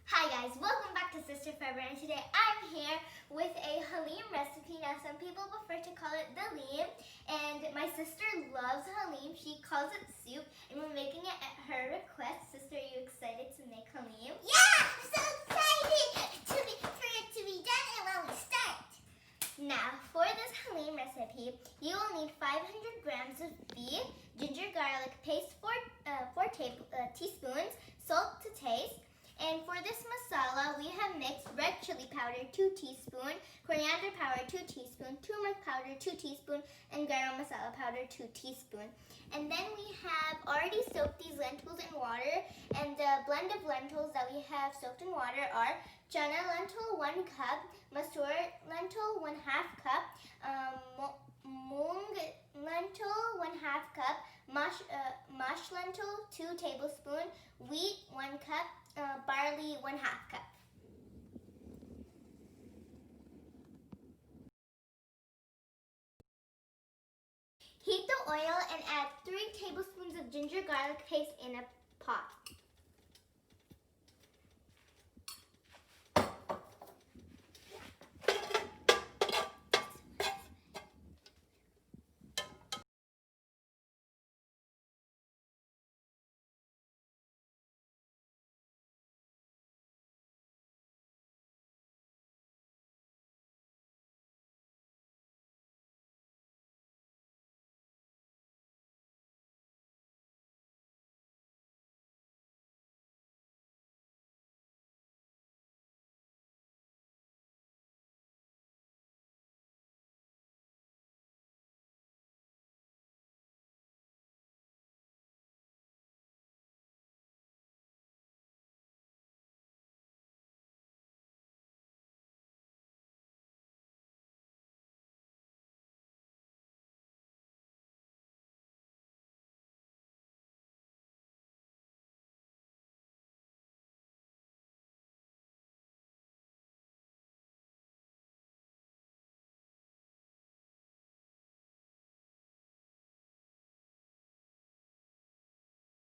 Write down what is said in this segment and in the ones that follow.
Hi guys, welcome back to Sister Forever, and today I'm here with a Haleem recipe. Now some people prefer to call it Daleem, and my sister loves Haleem. She calls it soup, and we're making it at her request. Sister, are you excited to make Haleem? Yeah, I'm so excited for it to be done and when we start. Now, for this Haleem recipe, you will need 500 grams of beef, ginger garlic paste, 4 teaspoons, salt to taste. And for this masala, we have mixed red chili powder, 2 teaspoons, coriander powder, 2 teaspoons, turmeric powder, 2 teaspoons, and garam masala powder, 2 teaspoons. And then we have already soaked these lentils in water, and the blend of lentils that we have soaked in water are chana lentil 1 cup, masoor lentil 1/2 cup, mung lentil 1/2 cup, mash lentil 2 tablespoons, wheat 1 cup, barley 1/2 cup. Heat the oil and add 3 tablespoons of ginger garlic paste in a pot.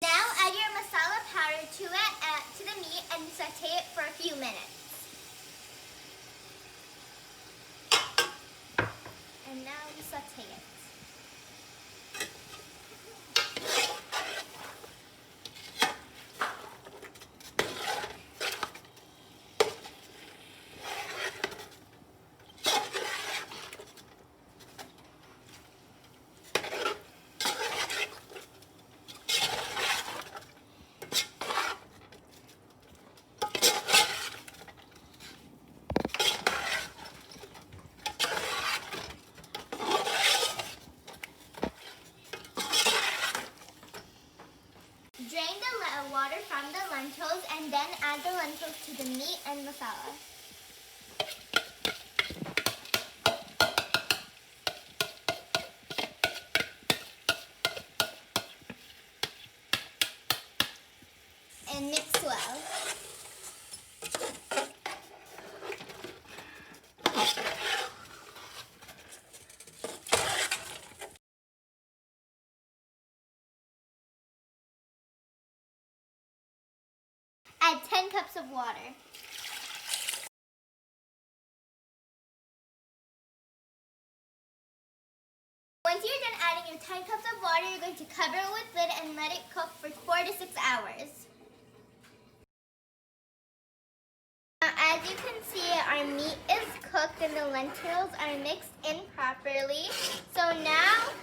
Now add your masala powder to the meat and saute it for a few minutes. And now we saute it. Drain the water from the lentils and then add the lentils to the meat and masala. And mix well. Add 10 cups of water. Once you're done adding your 10 cups of water, you're going to cover it with lid and let it cook for 4 to 6 hours. Now, as you can see, our meat is cooked and the lentils are mixed in properly. So now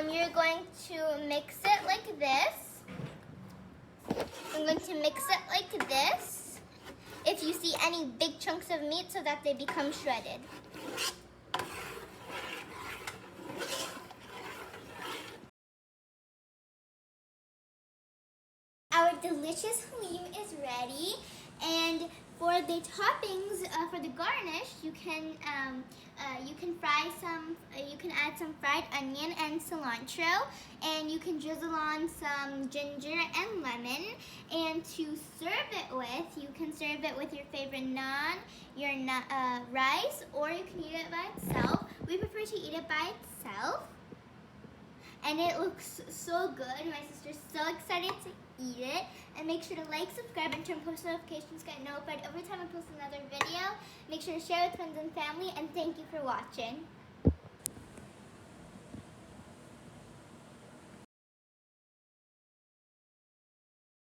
you're going to mix it like this. I'm going to mix it like this, if you see any big chunks of meat, so that they become shredded. Our delicious Haleem is ready, and for the toppings, for the garnish, you can add some fried onion and cilantro, and you can drizzle on some ginger and lemon. And to serve it with, you can serve it with your favorite naan, your rice, or you can eat it by itself. We prefer to eat it by itself. and it looks so good. My sister's so excited to eat it. And make sure to like, subscribe, and turn post notifications to get notified every time I post another video. Make sure to share with friends and family, and thank you for watching.